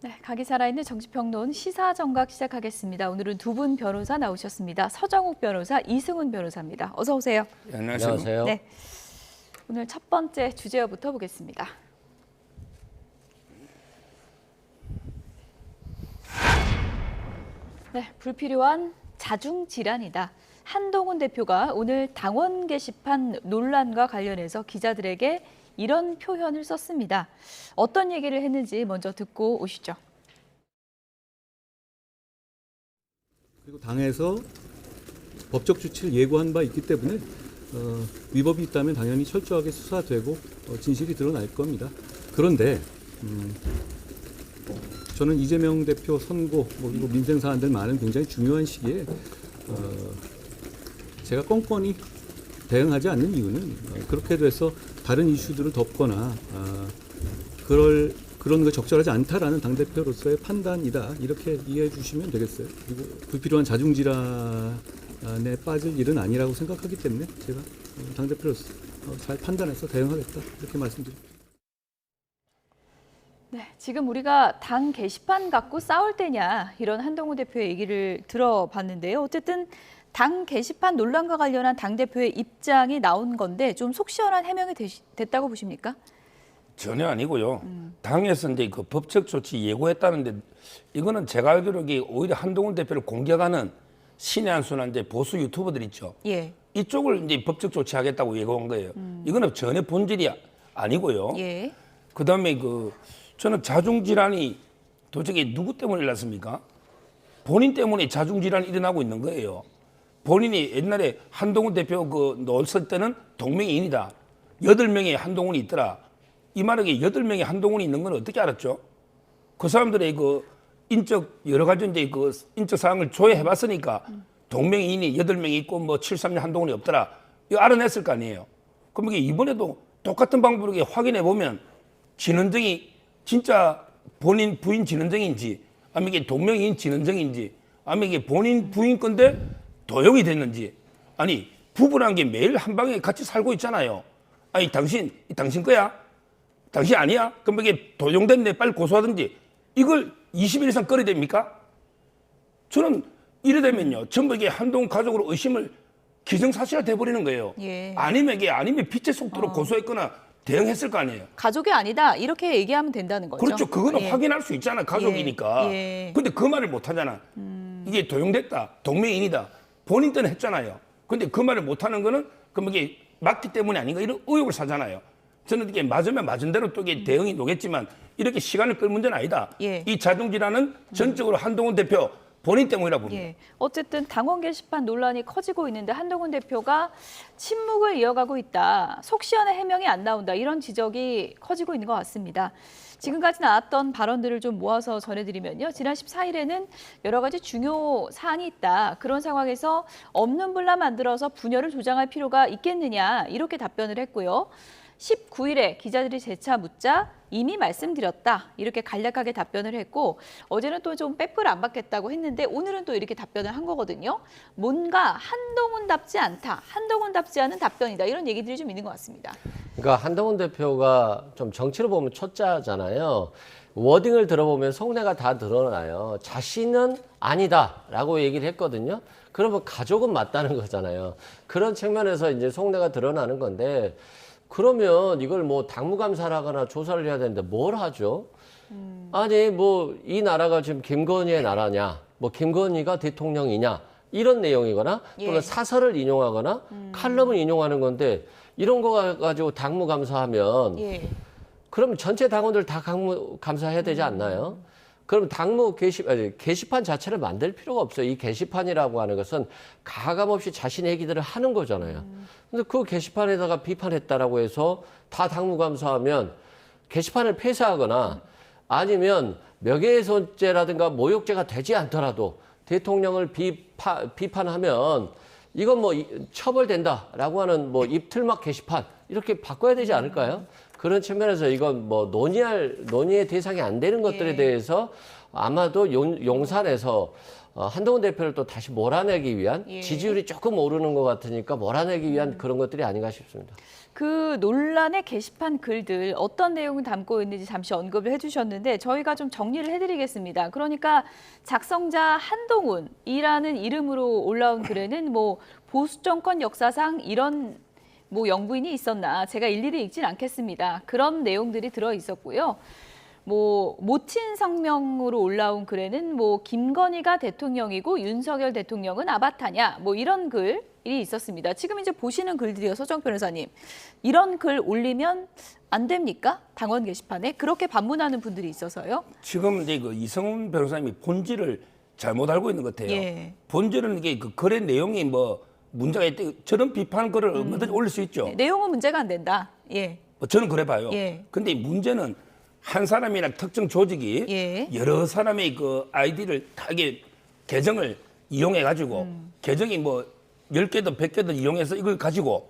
네, 각이 살아있는 정치평론 시사정각 시작하겠습니다. 오늘은 두 분 변호사 나오셨습니다. 서정욱 변호사, 이승훈 변호사입니다. 어서 오세요. 네, 안녕하세요. 네, 오늘 첫 번째 주제부터 보겠습니다. 네, 불필요한 자중질환이다. 한동훈 대표가 오늘 당원 게시판 논란과 관련해서 기자들에게 이런 표현을 썼습니다. 어떤 얘기를 했는지 먼저 듣고 오시죠. 그리고 당에서 법적 조치를 예고한 바 있기 때문에 위법이 있다면 당연히 철저하게 수사되고 진실이 드러날 겁니다. 그런데 저는 이재명 대표 선고 그리고 민생 사안들 많은 굉장히 중요한 시기에 제가 껌껌이 대응하지 않는 이유는 그렇게 돼서 다른 이슈들을 덮거나 그런 거 적절하지 않다라는 당대표로서의 판단이다. 이렇게 이해해 주시면 되겠어요. 그리고 불필요한 자중질환에 빠질 일은 아니라고 생각하기 때문에 제가 당대표로서 잘 판단해서 대응하겠다. 이렇게 말씀드립니다. 네, 지금 우리가 당 게시판 갖고 싸울 때냐 이런 한동훈 대표의 얘기를 들어봤는데요. 어쨌든 당 게시판 논란과 관련한 당대표의 입장이 나온 건데 좀 속 시원한 해명이 됐다고 보십니까? 전혀 아니고요. 당에서 이제 그 법적 조치 예고했다는데 이거는 제가 알기로 오히려 한동훈 대표를 공격하는 신의 한 수나 이제 보수 유튜버들 있죠. 예. 이쪽을 이제 법적 조치하겠다고 예고한 거예요. 이거는 전혀 본질이 아니고요. 예. 그다음에 저는 자중질환이 도대체 누구 때문에 일어났습니까? 본인 때문에 자중질환이 일어나고 있는 거예요. 본인이 옛날에 한동훈 대표 넣었을 때는 동맹인이다. 8명의 한동훈이 있더라. 이 말에 8명의 한동훈이 있는 건 어떻게 알았죠? 그 사람들의 여러 가지 이제 인적 사항을 조회해 봤으니까 동맹인이 8명이 있고 732 한동훈이 없더라. 이거 알아냈을 거 아니에요. 그럼 이번에도 똑같은 방법으로 확인해 보면 진원정이 진짜 본인 부인 진원정인지 아니면 이게 동명이인 진원정인지 아니면 이게 본인 부인 건데 도용이 됐는지 아니 부부란 게 매일 한 방에 같이 살고 있잖아요. 아니 당신 거야? 당신 아니야? 그럼 이게 도용됐네 빨리 고소하든지 이걸 20일 이상 끌어야 됩니까? 저는 이래 되면요 전부 이게 한동훈 가족으로 의심을 기정사실화 돼버리는 거예요. 예. 아니면 빛의 속도로 고소했거나 대응했을 거 아니에요. 가족이 아니다 이렇게 얘기하면 된다는 거죠. 그렇죠. 그거는 예. 확인할 수 있잖아. 가족이니까. 예. 근데 그 말을 못 하잖아. 이게 도용됐다. 동맹인이다. 본인 때는 했잖아요. 근데 그 말을 못 하는 거는 그럼 이게 맞기 때문이 아닌가 이런 의혹을 사잖아요. 저는 이게 맞으면 맞은 대로 또 이게 대응이 오겠지만 이렇게 시간을 끌 문제는 아니다. 예. 이 자중질환은 전적으로 한동훈 대표 본인 때문이라 봅니다. 예. 어쨌든 당원 게시판 논란이 커지고 있는데 한동훈 대표가 침묵을 이어가고 있다. 속 시원한 해명이 안 나온다. 이런 지적이 커지고 있는 것 같습니다. 지금까지 나왔던 발언들을 좀 모아서 전해드리면요. 지난 14일에는 여러 가지 중요 사안이 있다. 그런 상황에서 없는 분란 만들어서 분열을 조장할 필요가 있겠느냐. 이렇게 답변을 했고요. 19일에 기자들이 재차 묻자 이미 말씀드렸다. 이렇게 간략하게 답변을 했고 어제는 또 좀 빼뿔 안 받겠다고 했는데 오늘은 또 이렇게 답변을 한 거거든요. 뭔가 한동훈답지 않다. 한동훈답지 않은 답변이다. 이런 얘기들이 좀 있는 것 같습니다. 그러니까 한동훈 대표가 좀 정치로 보면 초짜잖아요. 워딩을 들어보면 속내가 다 드러나요. 자신은 아니다라고 얘기를 했거든요. 그러면 가족은 맞다는 거잖아요. 그런 측면에서 이제 속내가 드러나는 건데 그러면 이걸 당무감사를 하거나 조사를 해야 되는데 뭘 하죠? 아니 이 나라가 지금 김건희의 나라냐? 김건희가 대통령이냐? 이런 내용이거나 또는 예. 사설을 인용하거나 칼럼을 인용하는 건데 이런 거 가지고 당무감사하면 예. 그럼 전체 당원들 다 감사해야 되지 않나요? 그럼 게시판 자체를 만들 필요가 없어요. 이 게시판이라고 하는 것은 가감없이 자신의 얘기들을 하는 거잖아요. 근데 그 게시판에다가 비판했다라고 해서 다 당무감사하면 게시판을 폐쇄하거나 아니면 명예훼손죄라든가 모욕죄가 되지 않더라도 대통령을 비판하면 이건 처벌된다라고 하는 입틀막 게시판 이렇게 바꿔야 되지 않을까요? 그런 측면에서 이건 뭐 논의의 대상이 안 되는 것들에 예. 대해서 아마도 용산에서 한동훈 대표를 또 다시 몰아내기 위한 예. 지지율이 조금 오르는 것 같으니까 몰아내기 위한 그런 것들이 아닌가 싶습니다. 그 논란의 게시판 글들 어떤 내용을 담고 있는지 잠시 언급을 해주셨는데 저희가 좀 정리를 해드리겠습니다. 그러니까 작성자 한동훈이라는 이름으로 올라온 글에는 뭐 보수 정권 역사상 이런 뭐 영부인이 있었나 제가 일일이 읽진 않겠습니다. 그런 내용들이 들어 있었고요. 뭐 모친 성명으로 올라온 글에는 뭐 김건희가 대통령이고 윤석열 대통령은 아바타냐 뭐 이런 글이 있었습니다. 지금 이제 보시는 글들이요, 서정 변호사님. 이런 글 올리면 안 됩니까? 당원 게시판에 그렇게 반문하는 분들이 있어서요. 지금 이제 그 이성훈 변호사님이 본질을 잘못 알고 있는 것 같아요. 예. 본질은 이게 그 글의 내용이 뭐 문제가 있대 저런 비판 글을 얼마든지 올릴 수 있죠. 네, 내용은 문제가 안 된다. 예. 뭐 저는 그래 봐요. 예. 근데 문제는 한 사람이나 특정 조직이 예. 여러 사람의 그 아이디를 다 이게 계정을 이용해 가지고 계정이 뭐 10개든 100개든 이용해서 이걸 가지고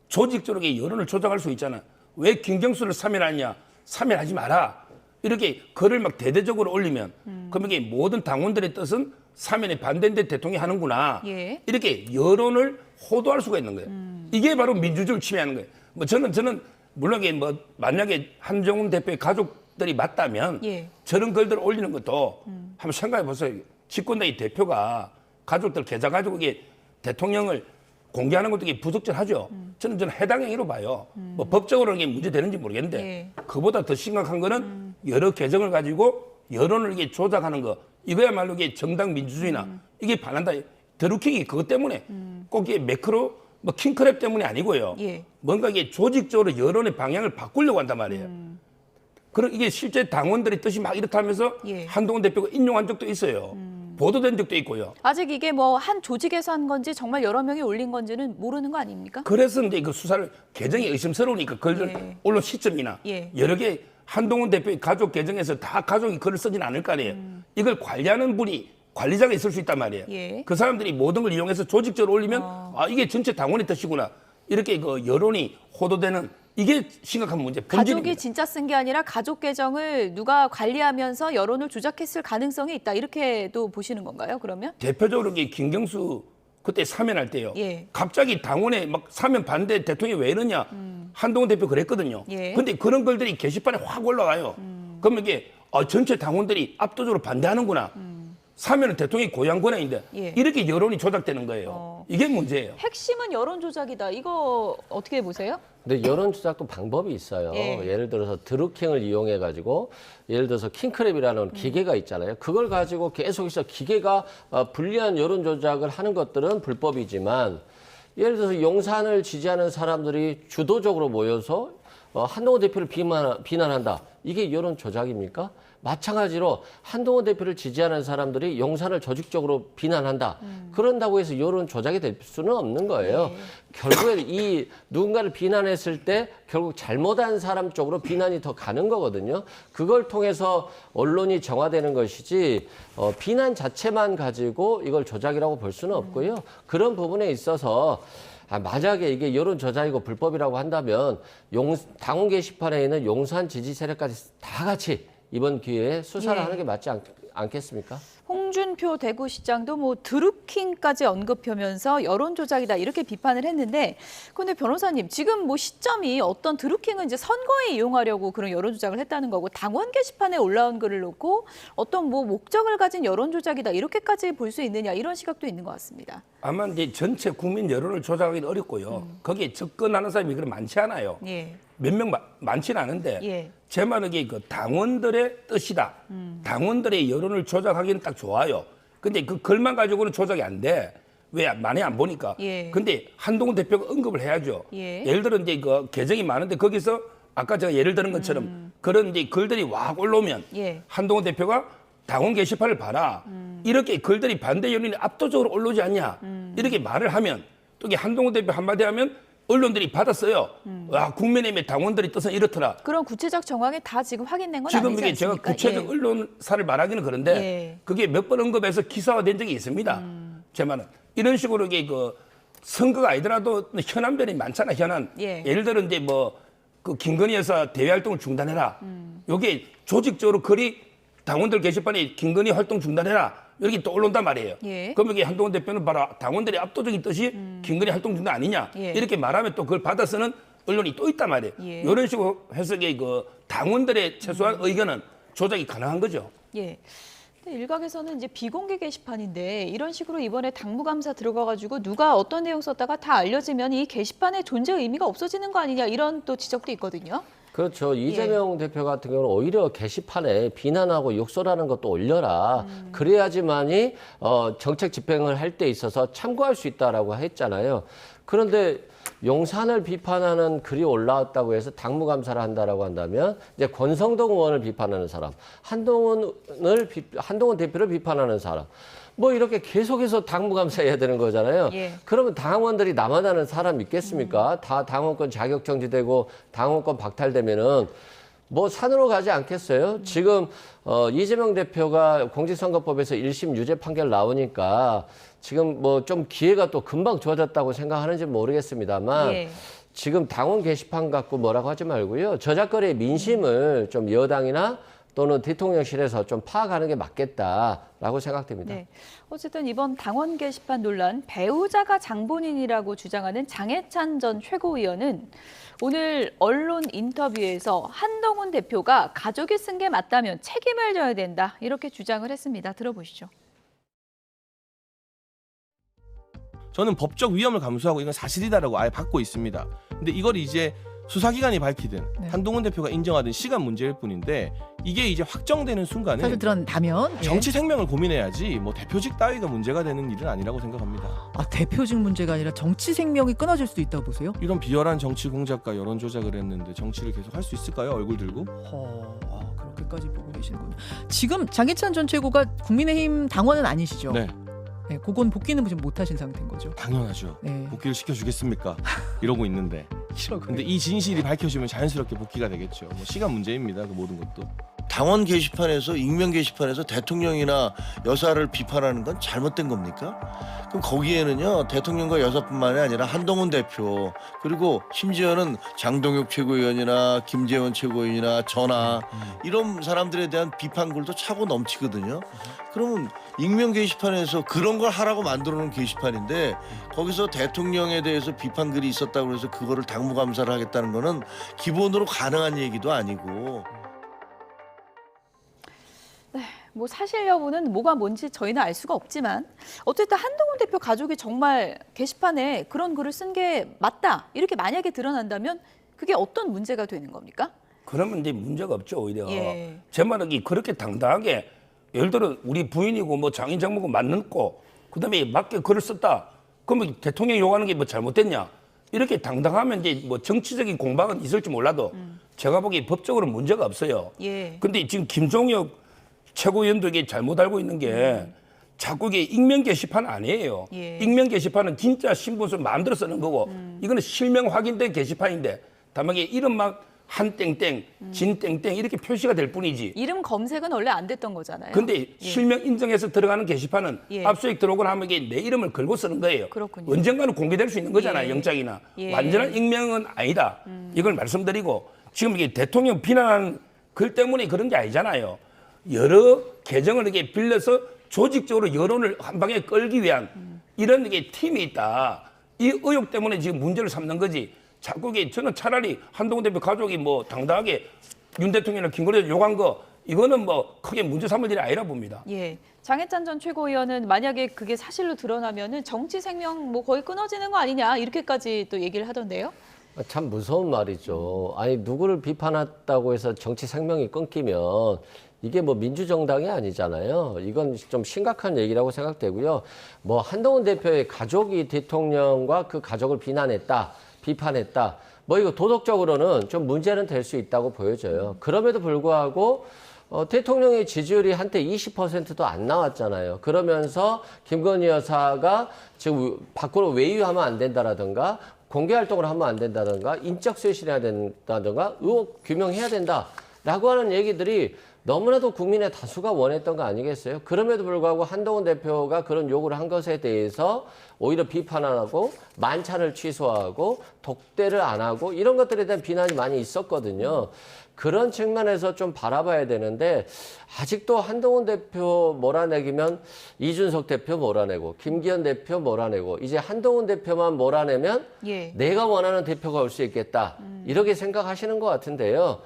조직적으로 여론을 조작할 수 있잖아. 왜 김경수를 사면하냐? 사면하지 마라. 이렇게 글을 막 대대적으로 올리면 그럼 이게 모든 당원들의 뜻은 사면에 반대인데 대통령이 하는구나. 예. 이렇게 여론을 호도할 수가 있는 거예요. 이게 바로 민주주의를 침해하는 거예요. 뭐 저는 물론 이게 뭐 만약에 한정훈 대표의 가족들이 맞다면 예. 저런 저런 글들을 올리는 것도 한번 생각해 보세요. 집권당의 대표가 가족들 계좌 가지고 이게 대통령을 공개하는 것도 이게 부적절하죠. 저는 해당 행위로 봐요. 뭐 법적으로 이게 문제되는지 모르겠는데 예. 그보다 더 심각한 거는 여러 계정을 가지고 여론을 이게 조작하는 거. 이거야말로 이게 정당 민주주의나 이게 반한다. 드루킹이 그것 때문에 꼭 이게 매크로 뭐 킹크랩 때문이 아니고요. 예. 뭔가 이게 조직적으로 여론의 방향을 바꾸려고 한단 말이에요. 그럼 이게 실제 당원들의 뜻이 막 이렇다 하면서 예. 한동훈 대표가 인용한 적도 있어요. 보도된 적도 있고요. 아직 이게 뭐 한 조직에서 한 건지 정말 여러 명이 올린 건지는 모르는 거 아닙니까? 그래서 이제 그 수사를 계정이 의심스러우니까 글들 예. 올린 시점이나 예. 여러 개 한동훈 대표의 가족 계정에서 다 가족이 글을 쓰진 않을 거 아니에요. 이걸 관리하는 분이 관리자가 있을 수 있단 말이에요. 예. 그 사람들이 모든 걸 이용해서 조직적으로 올리면 아 이게 전체 당원의 뜻이구나. 이렇게 그 여론이 호도되는 이게 심각한 문제. 가족이 본질입니다. 진짜 쓴 게 아니라 가족 계정을 누가 관리하면서 여론을 조작했을 가능성이 있다. 이렇게도 보시는 건가요? 그러면? 대표적으로 이게 김경수 그때 사면할 때요. 예. 갑자기 당원에 막 사면 반대 대통령이 왜 이러냐. 한동훈 대표 그랬거든요. 예. 근데 그런 글들이 게시판에 확 올라가요. 그러면 이게 전체 당원들이 압도적으로 반대하는구나. 사면은 대통령이 고유한 권한인데 예. 이렇게 여론이 조작되는 거예요. 이게 문제예요. 핵심은 여론 조작이다. 이거 어떻게 보세요? 근데 여론 조작도 방법이 있어요. 예. 예를 들어서 드루킹을 이용해 가지고 예를 들어서 킹크랩이라는 기계가 있잖아요. 그걸 가지고 계속해서 기계가 불리한 여론 조작을 하는 것들은 불법이지만 예를 들어서 용산을 지지하는 사람들이 주도적으로 모여서 한동훈 대표를 비난한다. 이게 여론 조작입니까? 마찬가지로 한동훈 대표를 지지하는 사람들이 용산을 조직적으로 비난한다. 그런다고 해서 여론 조작이 될 수는 없는 거예요. 결국에 이 누군가를 비난했을 때 결국 잘못한 사람 쪽으로 비난이 더 가는 거거든요. 그걸 통해서 언론이 정화되는 것이지 비난 자체만 가지고 이걸 조작이라고 볼 수는 없고요. 그런 부분에 있어서 만약에 이게 여론 조작이고 불법이라고 한다면 당원 게시판에 있는 용산 지지 세력까지 다 같이 이번 기회에 수사를 예. 하는 게 맞지 않겠습니까? 홍준표 대구시장도 뭐 드루킹까지 언급하면서 여론 조작이다 이렇게 비판을 했는데, 그런데 변호사님 지금 뭐 시점이 어떤 드루킹은 이제 선거에 이용하려고 그런 여론 조작을 했다는 거고 당원 게시판에 올라온 글을 놓고 어떤 뭐 목적을 가진 여론 조작이다 이렇게까지 볼 수 있느냐 이런 시각도 있는 것 같습니다. 아마 이제 전체 국민 여론을 조작하기는 어렵고요. 거기에 접근하는 사람이 그렇게 많지 않아요. 예. 몇 명 많지는 않은데 예. 제 말은 이게 그 당원들의 뜻이다. 당원들의 여론을 조작하기는 딱 좋아요. 근데 그 글만 가지고는 조작이 안 돼. 왜 많이 안 보니까. 예. 근데 한동훈 대표가 언급을 해야죠. 예. 예를 들어 이제 그 계정이 많은데 거기서 아까 제가 예를 드는 것처럼 그런 이제 글들이 확 올라오면 예. 한동훈 대표가 당원 게시판을 봐라. 이렇게 글들이 반대 여론이 압도적으로 올라오지 않냐. 이렇게 말을 하면 또 이게 한동훈 대표 한마디 하면 언론들이 받았어요. 와, 국민의힘의 당원들이 뜻은 이렇더라. 그런 구체적 정황이 다 지금 확인된 건 지금 아니지 이게 제가 않습니까? 구체적 예. 언론사를 말하기는 그런데 예. 그게 몇 번 언급해서 기사화된 적이 있습니다. 제 말은 이런 식으로 이게 그 선거가 아니더라도 현안별이 많잖아. 현안. 예. 예를 들어 이제 뭐 그 김건희 여사 대외 활동을 중단해라. 요게 조직적으로 거리 당원들 게시판에 김건희 활동 중단해라. 이렇게 또 올라온단 말이에요. 예. 그럼 여기 한동훈 대표는 바로 당원들의 압도적인 뜻이 김건희 활동 중단 아니냐. 예. 이렇게 말하면 또 그걸 받아서는 언론이 또 있단 말이에요. 예. 이런 식으로 해석의 그 당원들의 최소한 의견은 조작이 가능한 거죠. 예. 근데 일각에서는 이제 비공개 게시판인데 이런 식으로 이번에 당무감사 들어가가지고 누가 어떤 내용 썼다가 다 알려지면 이 게시판의 존재 의미가 없어지는 거 아니냐 이런 또 지적도 있거든요. 그렇죠. 이재명 대표 같은 경우는 오히려 게시판에 비난하고 욕설하는 것도 올려라. 그래야지만이 정책 집행을 할 때 있어서 참고할 수 있다라고 했잖아요. 그런데 용산을 비판하는 글이 올라왔다고 해서 당무감사를 한다라고 한다면 이제 권성동 의원을 비판하는 사람, 한동훈 대표를 비판하는 사람, 뭐 이렇게 계속해서 당무감사해야 되는 거잖아요. 예. 그러면 당원들이 나만 아는 사람 있겠습니까? 다 당원권 자격 정지되고 당원권 박탈되면은 뭐 산으로 가지 않겠어요? 지금 이재명 대표가 공직선거법에서 1심 유죄 판결 나오니까 지금 뭐 좀 기회가 또 금방 주어졌다고 생각하는지 모르겠습니다만 예. 지금 당원 게시판 갖고 뭐라고 하지 말고요. 저작거리의 민심을 좀 여당이나 또는 대통령실에서 좀 파악하는 게 맞겠다라고 생각됩니다. 네. 어쨌든 이번 당원 게시판 논란 배우자가 장본인이라고 주장하는 장해찬 전 최고위원은 오늘 언론 인터뷰에서 한동훈 대표가 가족이 쓴 게 맞다면 책임을 져야 된다 이렇게 주장을 했습니다. 들어보시죠. 저는 법적 위험을 감수하고 이건 사실이다라고 아예 받고 있습니다. 근데 이걸 이제 수사기관이 밝히든 네. 한동훈 대표가 인정하든 시간 문제일 뿐인데 이게 이제 확정되는 순간에 사실 드러난다면 예. 정치 생명을 고민해야지 뭐 대표직 따위가 문제가 되는 일은 아니라고 생각합니다. 아, 대표직 문제가 아니라 정치 생명이 끊어질 수도 있다고 보세요? 이런 비열한 정치 공작과 여론 조작을 했는데 정치를 계속 할 수 있을까요? 얼굴 들고? 그렇게까지 보고 계시는군요. 지금 장해찬 전 최고가 국민의힘 당원은 아니시죠? 네, 네, 그건 복귀는 지금 못하신 상태인 거죠. 당연하죠. 네. 복귀를 시켜주겠습니까? 이러고 있는데. 근데 이 진실이 밝혀지면 자연스럽게 복귀가 되겠죠. 뭐 시간 문제입니다. 그 모든 것도. 당원 게시판에서 익명 게시판에서 대통령이나 여사를 비판하는 건 잘못된 겁니까? 그럼 거기에는요 대통령과 여사뿐만이 아니라 한동훈 대표 그리고 심지어는 장동혁 최고위원이나 김재원 최고위원이나 전하 이런 사람들에 대한 비판글도 차고 넘치거든요. 그러면 익명 게시판에서 그런 걸 하라고 만들어놓은 게시판인데 거기서 대통령에 대해서 비판글이 있었다고 해서 그거를 당무감사를 하겠다는 거는 기본으로 가능한 얘기도 아니고. 뭐 사실 여부는 뭐가 뭔지 저희는 알 수가 없지만 어쨌든 한동훈 대표 가족이 정말 게시판에 그런 글을 쓴 게 맞다 이렇게 만약에 드러난다면 그게 어떤 문제가 되는 겁니까? 그러면 이제 문제가 없죠 오히려. 예. 제 말은 그렇게 당당하게 예를 들어 우리 부인이고 뭐 장인 장모고 맞는고 그다음에 맞게 글을 썼다. 그러면 대통령 욕하는 게 뭐 잘못됐냐? 이렇게 당당하면 이제 뭐 정치적인 공방은 있을지 몰라도 제가 보기에 법적으로 문제가 없어요. 예. 근데 지금 김종혁 최고위원도 이게 잘못 알고 있는 게 자꾸 이게 익명 게시판 아니에요. 예. 익명 게시판은 진짜 신분을 마음대로 쓰는 거고 이거는 실명 확인된 게시판인데 다만 이게 이름 막 한 땡땡, 진 땡땡 이렇게 표시가 될 뿐이지. 이름 검색은 원래 안 됐던 거잖아요. 근데 실명 인정해서 들어가는 게시판은 예. 압수수색 들어오거나 하면 이게 내 이름을 걸고 쓰는 거예요. 그렇군요. 언젠가는 공개될 수 있는 거잖아요. 예. 영장이나. 예. 완전한 익명은 아니다. 이걸 말씀드리고 지금 이게 대통령 비난하는 글 때문에 그런 게 아니잖아요. 여러 계정을 이렇게 빌려서 조직적으로 여론을 한 방에 끌기 위한 이런 이게 팀이 있다. 이 의혹 때문에 지금 문제를 삼는 거지. 자꾸 이게 저는 차라리 한동훈 대표 가족이 뭐 당당하게 윤 대통령이나 김건희 욕한 거 이거는 뭐 크게 문제 삼을 일이 아니라 봅니다. 예. 장해찬 전 최고위원은 만약에 그게 사실로 드러나면은 정치 생명 뭐 거의 끊어지는 거 아니냐 이렇게까지 또 얘기를 하던데요. 참 무서운 말이죠. 아니 누구를 비판했다고 해서 정치 생명이 끊기면 이게 뭐 민주정당이 아니잖아요. 이건 좀 심각한 얘기라고 생각되고요. 뭐 한동훈 대표의 가족이 대통령과 그 가족을 비판했다. 뭐 이거 도덕적으로는 좀 문제는 될 수 있다고 보여져요. 그럼에도 불구하고 대통령의 지지율이 한때 20%도 안 나왔잖아요. 그러면서 김건희 여사가 지금 밖으로 외유하면 안 된다라든가 공개 활동을 하면 안 된다든가 인적 쇄신해야 된다든가 의혹 규명해야 된다라고 하는 얘기들이 너무나도 국민의 다수가 원했던 거 아니겠어요? 그럼에도 불구하고 한동훈 대표가 그런 요구를 한 것에 대해서 오히려 비판 안 하고 만찬을 취소하고 독대를 안 하고 이런 것들에 대한 비난이 많이 있었거든요. 그런 측면에서 좀 바라봐야 되는데 아직도 한동훈 대표 몰아내기면 이준석 대표 몰아내고 김기현 대표 몰아내고 이제 한동훈 대표만 몰아내면 예. 내가 원하는 대표가 올 수 있겠다. 이렇게 생각하시는 것 같은데요.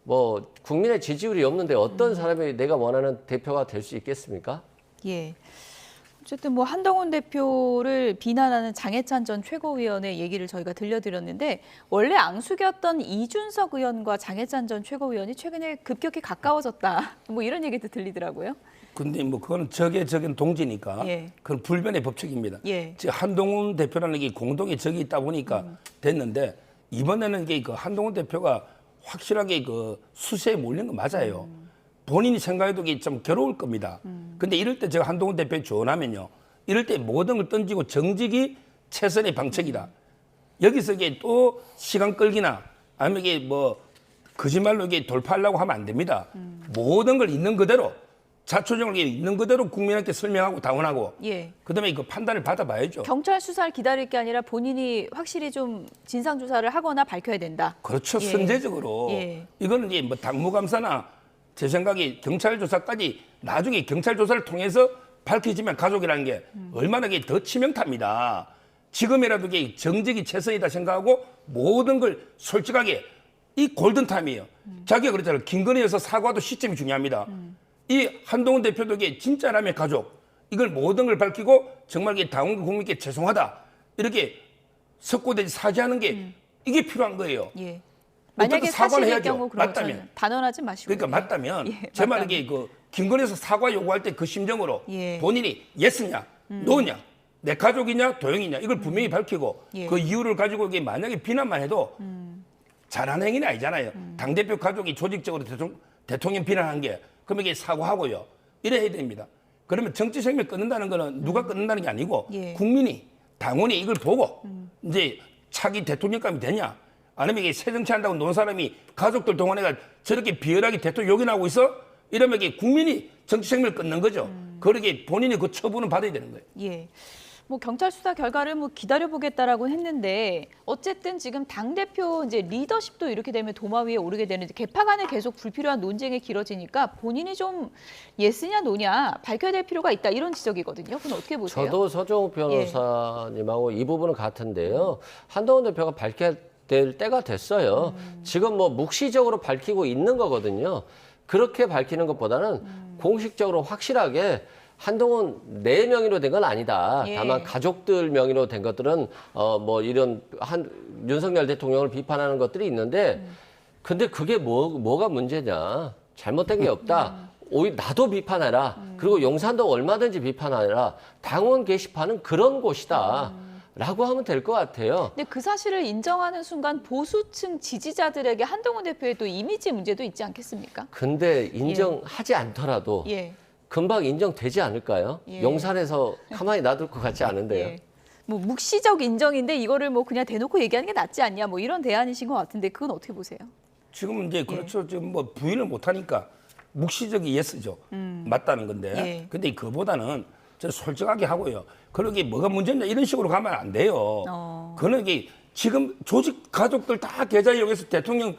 뭐 국민의 지지율이 없는데 어떤 사람이 내가 원하는 대표가 될 수 있겠습니까? 예. 어쨌든 뭐 한동훈 대표를 비난하는 장해찬 전 최고위원의 얘기를 저희가 들려드렸는데 원래 앙숙이었던 이준석 의원과 장해찬 전 최고위원이 최근에 급격히 가까워졌다. 뭐 이런 얘기도 들리더라고요. 근데 뭐 그거는 적의 동지니까 예. 그건 불변의 법칙입니다. 예. 즉 한동훈 대표라는 게 공동의 적이 있다 보니까 됐는데 이번에는 이게 그 한동훈 대표가 확실하게 그 수세에 몰린 거 맞아요. 본인이 생각해도 이게 좀 괴로울 겁니다. 근데 이럴 때 제가 한동훈 대표에 조언하면요. 이럴 때 모든 걸 던지고 정직이 최선의 방책이다. 여기서 이게 또 시간 끌기나 아니면 이게 뭐 거짓말로 이게 돌파하려고 하면 안 됩니다. 모든 걸 있는 그대로 자초정을 있는 그대로 국민한테 설명하고 당원하고 예. 그다음에 그 판단을 받아봐야죠. 경찰 수사를 기다릴 게 아니라 본인이 확실히 좀 진상 조사를 하거나 밝혀야 된다. 그렇죠. 예. 선제적으로. 예. 이거는 이제 뭐 당무감사나 제 생각에 경찰 조사까지 나중에 경찰 조사를 통해서 밝혀지면 가족이라는 게 얼마나 이게 더 치명타입니다. 지금이라도 이게 정직이 최선이다 생각하고 모든 걸 솔직하게 이 골든타임이에요. 자기가 그랬잖아요. 김건희 여사 사과도 시점이 중요합니다. 이 한동훈 대표도 이게 진짜라면 가족 이걸 모든 걸 밝히고 정말 이게 당원 국민께 죄송하다 이렇게 석고대지 사죄하는 게 이게 필요한 거예요. 예. 만약에 어쨌든 사과를 사실일 해야죠. 경우 그러면 맞다면. 단언하지 마시고. 그러니까 맞다면 예, 제 맞다면. 말에 그 김건희에서 사과 요구할 때 그 심정으로 예. 본인이 예스냐 노냐 내 가족이냐 도용이냐 이걸 분명히 밝히고 예. 그 이유를 가지고 이게 만약에 비난만 해도 잘하는 행위는 아니잖아요. 당대표 가족이 조직적으로 대통령 비난한 게 그럼 이게 사과하고요. 이래 해야 됩니다. 그러면 정치 생명 끊는다는 거는 누가 끊는다는 게 아니고 예. 국민이 당원이 이걸 보고 이제 차기 대통령감이 되냐 아니면 이게 새 정치한다고 논 사람이 가족들 동원해가 저렇게 비열하게 대통령 욕이나고 있어? 이러면 이게 국민이 정치 생명을 끊는 거죠. 그러게 본인이 그 처분은 받아야 되는 거예요. 예. 뭐 경찰 수사 결과를 뭐 기다려보겠다라고 했는데 어쨌든 지금 당 대표 이제 리더십도 이렇게 되면 도마 위에 오르게 되는데 개파 간에 계속 불필요한 논쟁이 길어지니까 본인이 좀 예스냐 노냐 밝혀야 될 필요가 있다 이런 지적이거든요. 그건 어떻게 보세요? 저도 서정욱 변호사님하고 이 부분은 같은데요. 한동훈 대표가 밝혀야 될 때가 됐어요. 지금 뭐 묵시적으로 밝히고 있는 거거든요. 그렇게 밝히는 것보다는 공식적으로 확실하게 한동훈 내 명의로 된 건 아니다. 예. 다만 가족들 명의로 된 것들은 뭐 이런 윤석열 대통령을 비판하는 것들이 있는데 근데 그게 뭐가 문제냐. 잘못된 게 없다. 오히려 나도 비판해라. 그리고 용산도 얼마든지 비판하라. 당원 게시판은 그런 곳이다. 라고 하면 될 것 같아요. 근데 그 사실을 인정하는 순간 보수층 지지자들에게 한동훈 대표의 또 이미지 문제도 있지 않겠습니까? 근데 인정하지 않더라도 예. 금방 인정되지 않을까요? 예. 용산에서 가만히 놔둘 것 같지 않은데요. 예. 뭐 묵시적 인정인데 이거를 뭐 그냥 대놓고 얘기하는 게 낫지 않냐 뭐 이런 대안이신 것 같은데 그건 어떻게 보세요? 지금 이제 그렇죠. 지금 뭐 부인을 못 하니까 묵시적이 예스죠. 맞다는 건데. 예. 근데 그보다는 저 솔직하게 하고요. 그러게 뭐가 문제냐 이런 식으로 가면 안 돼요. 그는 이게 지금 조직 가족들 다 계좌 이용해서 대통령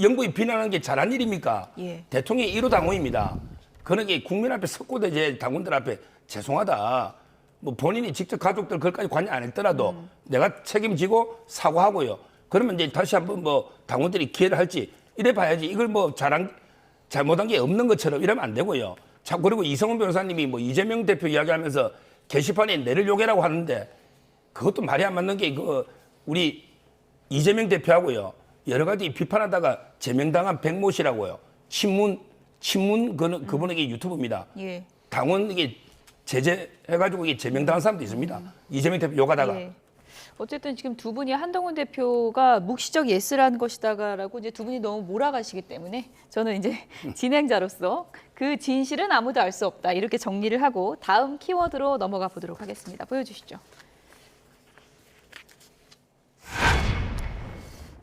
영부인 비난하는 게 잘한 일입니까? 예. 대통령이 1호 당원입니다. 그는 게 국민 앞에 석고대제 당원들 앞에 죄송하다. 뭐 본인이 직접 가족들 그것까지 관여 안 했더라도 내가 책임지고 사과하고요. 그러면 이제 다시 한번 뭐 당원들이 기회를 할지 이래 봐야지. 이걸 뭐 잘못한 게 없는 것처럼 이러면 안 되고요. 자, 그리고 이성훈 변호사님이 뭐 이재명 대표 이야기하면서 게시판에 내를 욕해라고 하는데 그것도 말이 안 맞는 게 그 우리 이재명 대표하고요. 여러 가지 비판하다가 제명당한 백모 씨라고요. 친문 그분에게 유튜브입니다. 예. 당원 이게 제재해가지고 이게 제명당한 사람도 있습니다. 이재명 대표 욕하다가. 예. 어쨌든 지금 두 분이 한동훈 대표가 묵시적 예스라는 것이다라고 이제 두 분이 너무 몰아가시기 때문에 저는 이제 진행자로서 그 진실은 아무도 알 수 없다 이렇게 정리를 하고 다음 키워드로 넘어가 보도록 하겠습니다. 보여주시죠.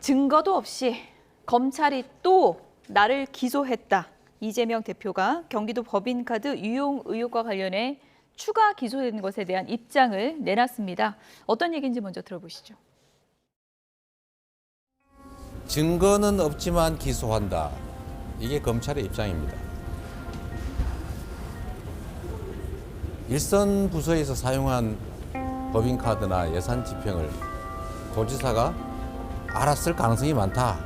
증거도 없이 검찰이 또 나를 기소했다. 이재명 대표가 경기도 법인카드 유용 의혹과 관련해 추가 기소된 것에 대한 입장을 내놨습니다. 어떤 얘기인지 먼저 들어보시죠. 증거는 없지만 기소한다. 이게 검찰의 입장입니다. 일선 부서에서 사용한 법인카드나 예산지평을 도지사가 알았을 가능성이 많다.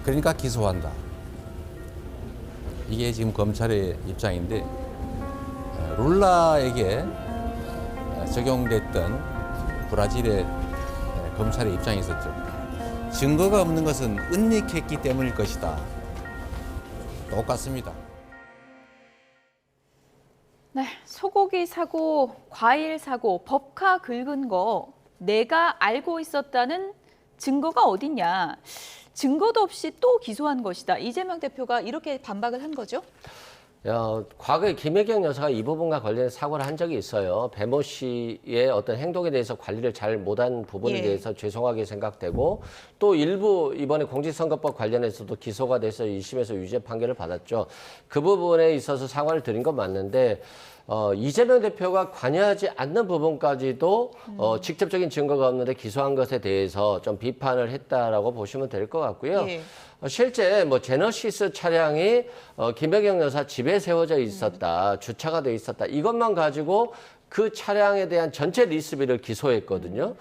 그러니까 기소한다. 이게 지금 검찰의 입장인데 룰라에게 적용됐던 브라질의 검찰의 입장이 있었죠. 증거가 없는 것은 은닉했기 때문일 것이다. 똑같습니다. 네, 소고기 사고, 과일 사고, 법카 긁은 거 내가 알고 있었다는 증거가 어딨냐. 증거도 없이 또 기소한 것이다. 이재명 대표가 이렇게 반박을 한 거죠. 과거에 김혜경 여사가 이 부분과 관련해 사과를 한 적이 있어요. 배모 씨의 어떤 행동에 대해서 관리를 잘 못한 부분에 대해서 죄송하게 생각되고 또 일부 이번에 공직선거법 관련해서도 기소가 돼서 1심에서 유죄 판결을 받았죠. 그 부분에 있어서 사과를 드린 건 맞는데 이재명 대표가 관여하지 않는 부분까지도 직접적인 증거가 없는데 기소한 것에 대해서 좀 비판을 했다라고 보시면 될 것 같고요. 실제 뭐 제너시스 차량이 김혜경 여사 집에 세워져 있었다, 주차가 돼 있었다. 이것만 가지고 그 차량에 대한 전체 리스비를 기소했거든요.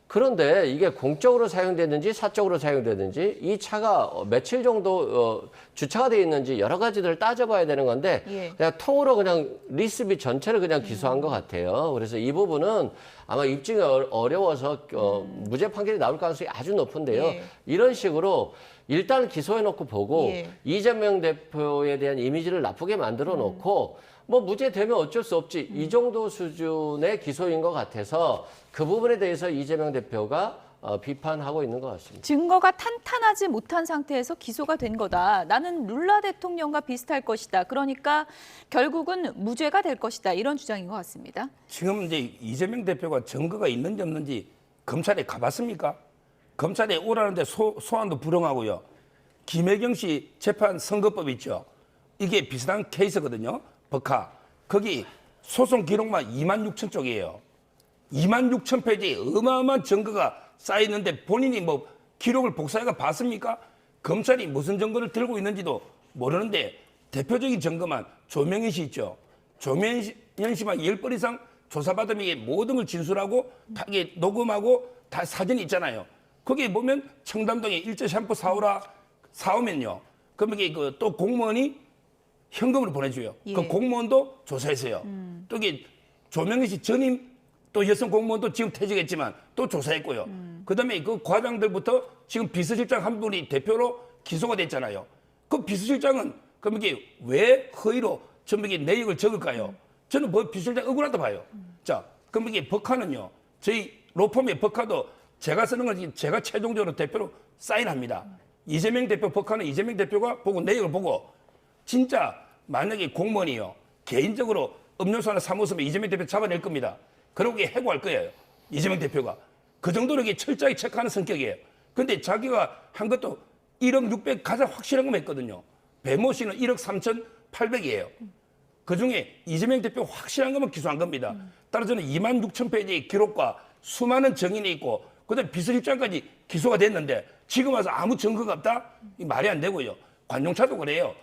그런데 이게 공적으로 사용됐는지 사적으로 사용됐는지 이 차가 며칠 정도 주차가 돼 있는지 여러 가지들을 따져봐야 되는 건데 그냥 통으로 그냥 리스비 전체를 그냥 기소한 것 같아요. 그래서 이 부분은 아마 입증이 어려워서 무죄 판결이 나올 가능성이 아주 높은데요. 이런 식으로 일단 기소해놓고 보고 이재명 대표에 대한 이미지를 나쁘게 만들어 놓고 뭐 무죄 되면 어쩔 수 없지 이 정도 수준의 기소인 것 같아서 그 부분에 대해서 이재명 대표가 비판하고 있는 것 같습니다. 증거가 탄탄하지 못한 상태에서 기소가 된 거다. 나는 룰라 대통령과 비슷할 것이다. 그러니까 결국은 무죄가 될 것이다. 이런 주장인 것 같습니다. 지금 이제 이재명 대표가 증거가 있는지 없는지 검찰에 가봤습니까? 검찰에 오라는데 소환도 불응하고요. 김혜경 씨 재판 선거법 있죠. 이게 비슷한 케이스거든요. 법카. 거기 소송 기록만 26,000쪽이에요. 26,000페이지 어마어마한 증거가 쌓여있는데 본인이 뭐 기록을 복사해가 봤습니까? 검찰이 무슨 증거를 들고 있는지도 모르는데 대표적인 증거만 조명현 씨 있죠. 조명현 씨만 10번 이상 조사받으면 이게 모든 걸 진술하고 다 이게 녹음하고 다 사진이 있잖아요. 거기에 보면 청담동에 일제 샴푸 사오면요. 그럼 이게 또 공무원이 현금으로 보내줘요. 그 공무원도 조사했어요. 또 이게 조명현 씨 전임 또 여성 공무원도 지금 퇴직했지만 또 조사했고요. 그다음에 그 과장들부터 지금 비서실장 한 분이 대표로 기소가 됐잖아요. 그 비서실장은 그럼 이게 왜 허위로 전부 이게 내역을 적을까요? 저는 비서실장 억울하다 봐요. 자, 그럼 이게 법카는요. 저희 로펌의 법카도 제가 쓰는 건 제가 최종적으로 대표로 사인합니다. 이재명 대표 법카는 이재명 대표가 보고 내역을 보고 진짜 만약에 공무원이요. 개인적으로 음료수 하나 사모으면 이재명 대표 잡아낼 겁니다. 그러고 해고할 거예요. 이재명 대표가. 그 정도로 이게 철저하게 체크하는 성격이에요. 근데 자기가 한 것도 1억 600 가장 확실한 것만 했거든요. 배모 씨는 1억 3,800이에요. 그중에 이재명 대표 확실한 것만 기소한 겁니다. 따라서 저는 26,000페이지의 기록과 수많은 증인이 있고 그다음에 비서실장까지 기소가 됐는데 지금 와서 아무 증거가 없다? 이 말이 안 되고요. 관용차도 그래요.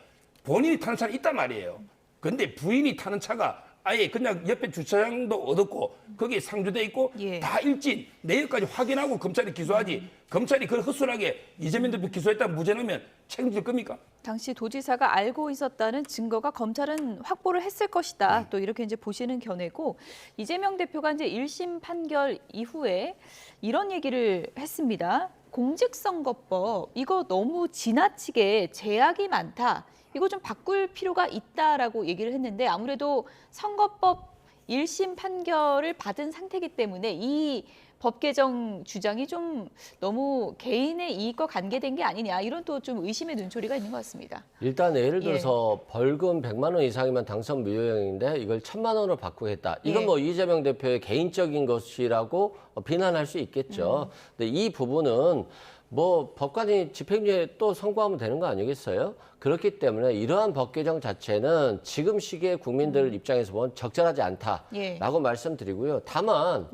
본인이 타는 차는 있단 말이에요. 근데 부인이 타는 차가 아예 그냥 옆에 주차장도 얻었고 거기에 상주돼 있고 다 일진 내역까지 확인하고 검찰이 기소하지. 검찰이 그걸 헛소리하게 이재명 대표 기소했다 무죄 나면 책임질 겁니까? 당시 도지사가 알고 있었다는 증거가 검찰은 확보를 했을 것이다. 또 이렇게 이제 보시는 견해고 이재명 대표가 이제 1심 판결 이후에 이런 얘기를 했습니다. 공직선거법 이거 너무 지나치게 제약이 많다. 이거 좀 바꿀 필요가 있다라고 얘기를 했는데 아무래도 선거법 1심 판결을 받은 상태이기 때문에 이 법 개정 주장이 좀 너무 개인의 이익과 관계된 게 아니냐 이런 또 좀 의심의 눈초리가 있는 것 같습니다. 일단 예를 들어서 벌금 100만 원 이상이면 당선 무효형인데 이걸 1,000만 원으로 바꾸겠다. 이건 뭐 이재명 대표의 개인적인 것이라고 비난할 수 있겠죠. 근데 이 부분은 뭐 법관이 집행유예 또 선고하면 되는 거 아니겠어요? 그렇기 때문에 이러한 법 개정 자체는 지금 시기에 국민들 입장에서 보면 적절하지 않다라고 예. 말씀드리고요. 다만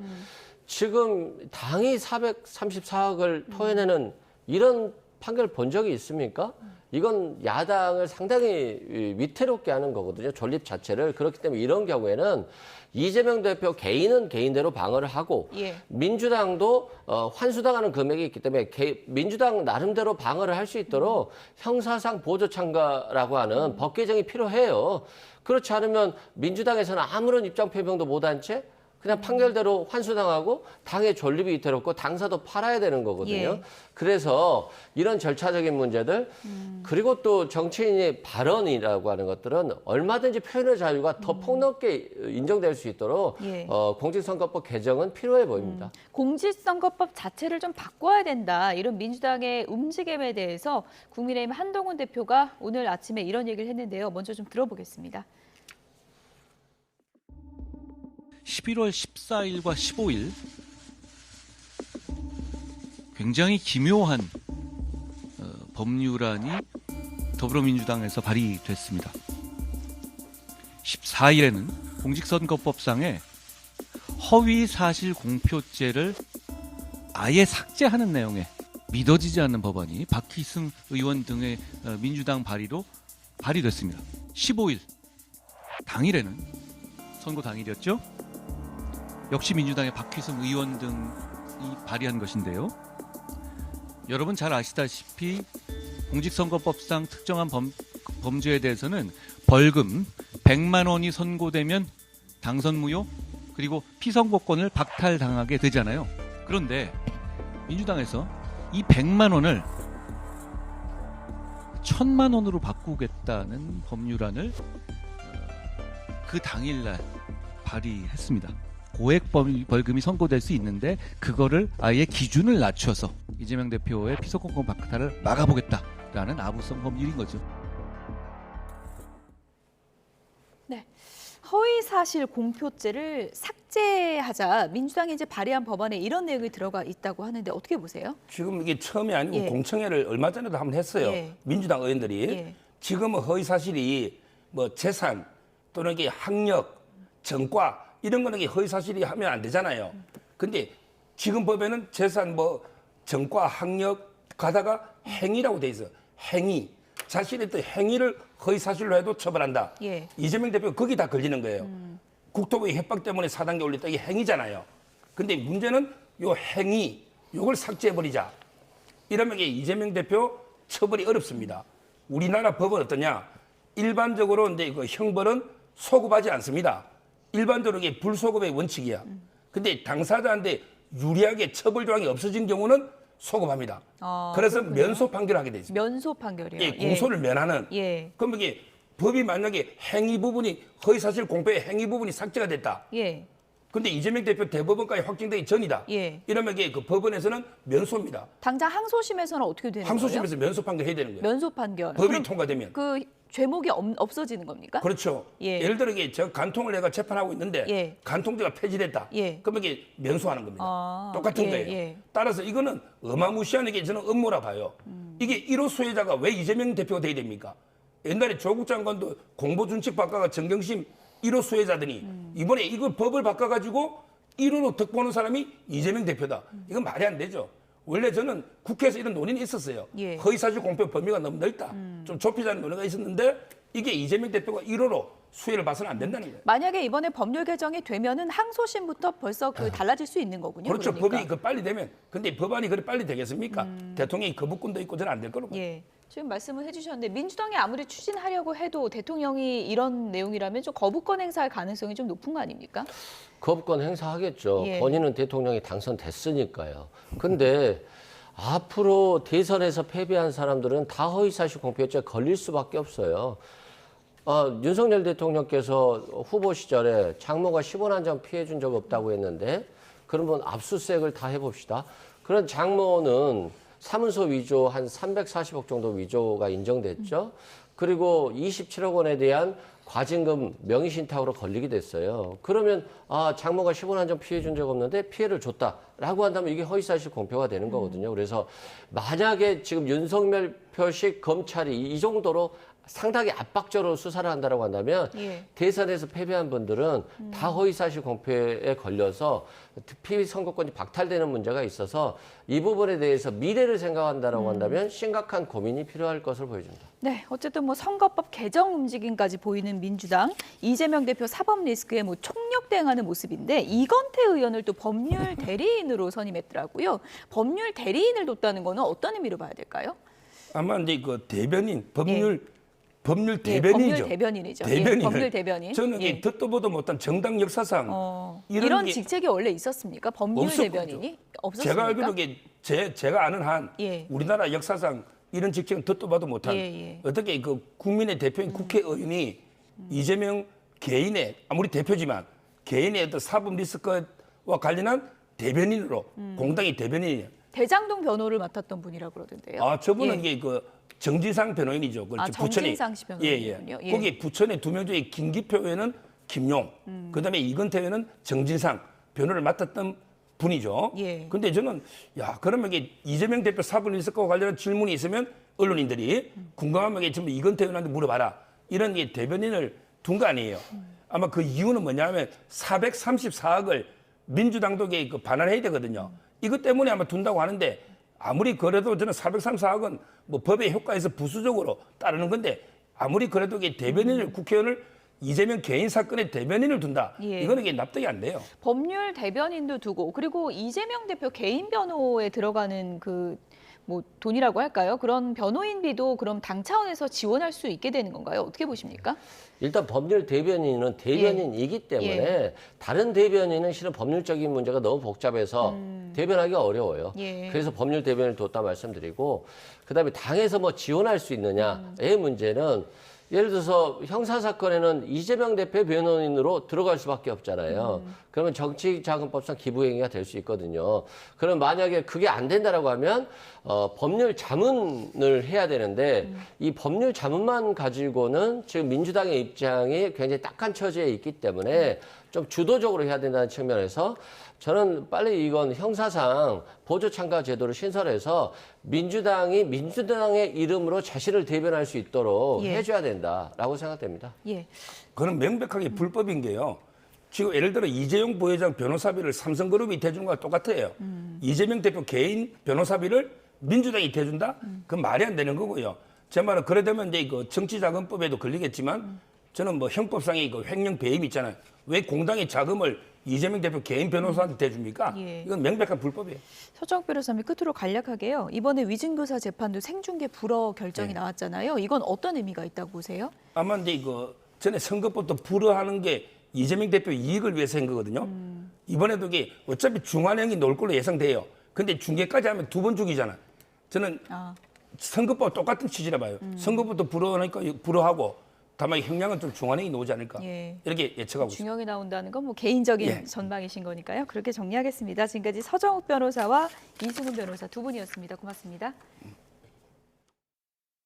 지금 당이 434억을 토해내는 이런 판결 본 적이 있습니까? 이건 야당을 상당히 위태롭게 하는 거거든요. 존립 자체를. 그렇기 때문에 이런 경우에는 이재명 대표 개인은 개인대로 방어를 하고 예. 민주당도 환수당하는 금액이 있기 때문에 민주당 나름대로 방어를 할 수 있도록 형사상 보조 참가라고 하는 법 개정이 필요해요. 그렇지 않으면 민주당에서는 아무런 입장 표명도 못한 채 그냥 판결대로 환수당하고 당의 존립이 위태롭고 당사도 팔아야 되는 거거든요. 예. 그래서 이런 절차적인 문제들 그리고 또 정치인의 발언이라고 하는 것들은 얼마든지 표현의 자유가 더 폭넓게 인정될 수 있도록 예. 공직선거법 개정은 필요해 보입니다. 공직선거법 자체를 좀 바꿔야 된다. 이런 민주당의 움직임에 대해서 국민의힘 한동훈 대표가 오늘 아침에 이런 얘기를 했는데요. 먼저 좀 들어보겠습니다. 11월 14일과 15일 굉장히 기묘한 법률안이 더불어민주당에서 발의됐습니다. 14일에는 공직선거법상의 허위사실 공표죄를 아예 삭제하는 내용의 믿어지지 않는 법안이 박희승 의원 등의 민주당 발의로 발의됐습니다. 15일 당일에는 선거 당일이었죠. 역시 민주당의 박희승 의원 등이 발의한 것인데요. 여러분 잘 아시다시피 공직선거법상 특정한 범죄에 대해서는 벌금 100만 원이 선고되면 당선 무효 그리고 피선거권을 박탈당하게 되잖아요. 그런데 민주당에서 이 100만 원을 1000만 원으로 바꾸겠다는 법률안을 그 당일날 발의했습니다. 고액 벌금이 선고될 수 있는데 그거를 아예 기준을 낮춰서 이재명 대표의 피선거권 박탈을 막아보겠다라는 아부성 법률인 거죠. 네. 허위사실 공표죄를 삭제하자 민주당이 이제 발의한 법안에 이런 내용이 들어가 있다고 하는데 어떻게 보세요? 지금 이게 처음이 아니고 예. 공청회를 얼마 전에도 한번 했어요. 예. 민주당 의원들이. 예. 지금은 허위사실이 뭐 재산 또는 이게 학력, 전과 이런 거는 이게 허위사실이 하면 안 되잖아요. 근데 지금 법에는 재산 뭐 전과 학력 가다가 행위라고 돼 있어. 행위. 자신의 또 행위를 허위사실로 해도 처벌한다. 예. 이재명 대표 거기 다 걸리는 거예요. 국토부의 협박 때문에 4단계 올렸다. 이게 행위잖아요. 근데 문제는 요 행위, 요걸 삭제해버리자. 이러면 이게 이재명 대표 처벌이 어렵습니다. 우리나라 법은 어떠냐? 일반적으로 이제 그 형벌은 소급하지 않습니다. 일반적으로 이게 불소급의 원칙이야. 근데 당사자한테 유리하게 처벌 조항이 없어진 경우는 소급합니다. 그래서 그렇군요. 면소 판결하게 돼 있습니다. 면소 판결이요. 예, 공소를 면하는. 예. 그럼 이게 법이 만약에 행위 부분이 허위사실 공표의 행위 부분이 삭제가 됐다. 예. 근데 이재명 대표 대법원까지 확정되기 전이다. 예. 이러면 이게 그 법원에서는 면소입니다. 당장 항소심에서는 어떻게 되는 거예요? 항소심에서 면소 판결해야 되는 거예요. 면소 판결. 법이 그럼 통과되면. 그 죄목이 없어지는 겁니까? 그렇죠. 예. 예를 들어 이게 저 간통을 내가 재판하고 있는데 예. 간통죄가 폐지됐다. 예. 그러면 이게 면소하는 겁니다. 똑같은 예, 거예요. 예. 따라서 이거는 어마무시한 게 저는 업무라 봐요. 이게 1호 수혜자가 왜 이재명 대표가 돼야 됩니까? 옛날에 조국 장관도 공보준칙 바꿔가 정경심 1호 수혜자더니 이번에 이걸 법을 바꿔가지고 1호로 득 보는 사람이 이재명 대표다. 이건 말이 안 되죠. 원래 저는 국회에서 이런 논의는 있었어요. 예. 허위사실 공표 범위가 너무 넓다. 좀 좁히자는 논의가 있었는데 이게 이재명 대표가 1호로 수혜를 봐서는 안 된다는 거예요. 만약에 이번에 법률 개정이 되면은 항소심부터 벌써 그 달라질 수 있는 거군요. 그렇죠. 그러니까. 법이 그 빨리 되면. 근데 법안이 그래 빨리 되겠습니까? 대통령이 거부권도 있고 저는 안 될 거라고. 예. 지금 말씀을 해주셨는데 민주당이 아무리 추진하려고 해도 대통령이 이런 내용이라면 좀 거부권 행사할 가능성이 좀 높은 거 아닙니까? 거부권 행사하겠죠. 예. 본인은 대통령이 당선됐으니까요. 근데 앞으로 대선에서 패배한 사람들은 다 허위사실 공표죄 걸릴 수밖에 없어요. 윤석열 대통령께서 후보 시절에 장모가 10원 장 피해 준 적 없다고 했는데 그러면 압수수색을 다 해봅시다. 그런 장모는 사문서 위조 한 340억 정도 위조가 인정됐죠. 그리고 27억 원에 대한 과징금 명의신탁으로 걸리게 됐어요. 그러면 장모가 15년 한정 피해 준 적 없는데 피해를 줬다라고 한다면 이게 허위사실 공표가 되는 거거든요. 그래서 만약에 지금 윤석열 표식 검찰이 이 정도로 상당히 압박적으로 수사를 한다라고 한다면 예. 대선에서 패배한 분들은 다 허위사실 공표에 걸려서 피선거권이 박탈되는 문제가 있어서 이 부분에 대해서 미래를 생각한다라고 한다면 심각한 고민이 필요할 것을 보여줍니다. 네, 어쨌든 뭐 선거법 개정 움직임까지 보이는 민주당 이재명 대표 사법 리스크에 뭐 총력 대응하는 모습인데 이건태 의원을 또 법률 대리인으로 선임했더라고요. 법률 대리인을 뒀다는 거는 어떤 의미로 봐야 될까요? 아마 이제 그 대변인 법률 예, 대변인이죠. 법률 대변인이죠. 대변인을 예, 법률 대변인. 저는 예. 듣도 보도 못한 정당 역사상 이런 게 직책이 원래 있었습니까? 법률 없었죠. 대변인이 없었습니까? 제가 알기로 이게 제가 아는 한 예. 우리나라 역사상 이런 직책은 듣도 봐도 못한 예. 어떻게 그 국민의 대표인 국회의원이 이재명 개인의 아무리 대표지만 개인의 어떤 사법 리스크와 관련한 대변인으로 공당의 대변인이에요. 대장동 변호를 맡았던 분이라고 그러던데요. 아 저분은 예. 이게 그 정진상 변호인이죠. 그 정진상 씨 변호인이군요. 예. 거기 부천의 2명 중에 김기표 의원은 김용, 그다음에 이건태 의원은 정진상 변호를 맡았던 분이죠. 예. 근데 저는 그러면 이게 이재명 대표 사법 리스크와 관련한 질문이 있으면 언론인들이 궁금하면 전부 이건태 의원한테 물어봐라. 이런 게 대변인을 둔 거 아니에요. 아마 그 이유는 뭐냐면 434억을 민주당도 그 반환해야 되거든요. 이것 때문에 아마 둔다고 하는데 아무리 그래도 저는 434억은 뭐 법의 효과에서 부수적으로 따르는 건데 아무리 그래도 이게 대변인을 국회의원을 이재명 개인 사건의 대변인을 둔다. 예. 이거는 이게 납득이 안 돼요. 법률 대변인도 두고 그리고 이재명 대표 개인 변호에 들어가는 그 뭐 돈이라고 할까요? 그런 변호인비도 그럼 당 차원에서 지원할 수 있게 되는 건가요? 어떻게 보십니까? 일단 법률 대변인은 대변인이기 때문에 다른 대변인은 실은 법률적인 문제가 너무 복잡해서 대변하기가 어려워요. 예. 그래서 법률 대변인을 뒀다 말씀드리고 그다음에 당에서 뭐 지원할 수 있느냐의 문제는 예를 들어서 형사사건에는 이재명 대표 변호인으로 들어갈 수밖에 없잖아요. 그러면 정치자금법상 기부행위가 될 수 있거든요. 그럼 만약에 그게 안 된다라고 하면 법률 자문을 해야 되는데 이 법률 자문만 가지고는 지금 민주당의 입장이 굉장히 딱한 처지에 있기 때문에 좀 주도적으로 해야 된다는 측면에서 저는 빨리 이건 형사상 보조 참가 제도를 신설해서 민주당이 민주당의 이름으로 자신을 대변할 수 있도록 예. 해줘야 된다라고 생각됩니다. 예. 그건 명백하게 불법인 게요. 지금 예를 들어 이재용 부회장 변호사비를 삼성그룹이 대주는 거와 똑같아요. 이재명 대표 개인 변호사비를 민주당이 대준다? 그건 말이 안 되는 거고요. 제 말은 그래 되면 이제 그 정치자금법에도 걸리겠지만 저는 뭐 형법상의 그 횡령 배임 있잖아요. 왜 공당의 자금을 이재명 대표 개인 변호사한테 대줍니까? 예. 이건 명백한 불법이에요. 서정욱 변호사님 끝으로 간략하게요. 이번에 위증교사 재판도 생중계 불허 결정이 나왔잖아요. 이건 어떤 의미가 있다고 보세요? 아마 이제 그 전에 선거법도 불허하는 게 이재명 대표 이익을 위해서 한 거거든요. 이번에도 이게 어차피 중환형이 나올 걸로 예상돼요. 근데 중계까지 하면 2번 죽이잖아. 저는 선거법 똑같은 취지라 봐요. 선거법도 불허하니까 불허하고 다만 형량은 좀 중환형이 나오지 않을까. 예. 이렇게 예측하고 있습니다. 중형이 나온다는 건 뭐 개인적인 예. 전망이신 거니까요. 그렇게 정리하겠습니다. 지금까지 서정욱 변호사와 이승훈 변호사 두 분이었습니다. 고맙습니다.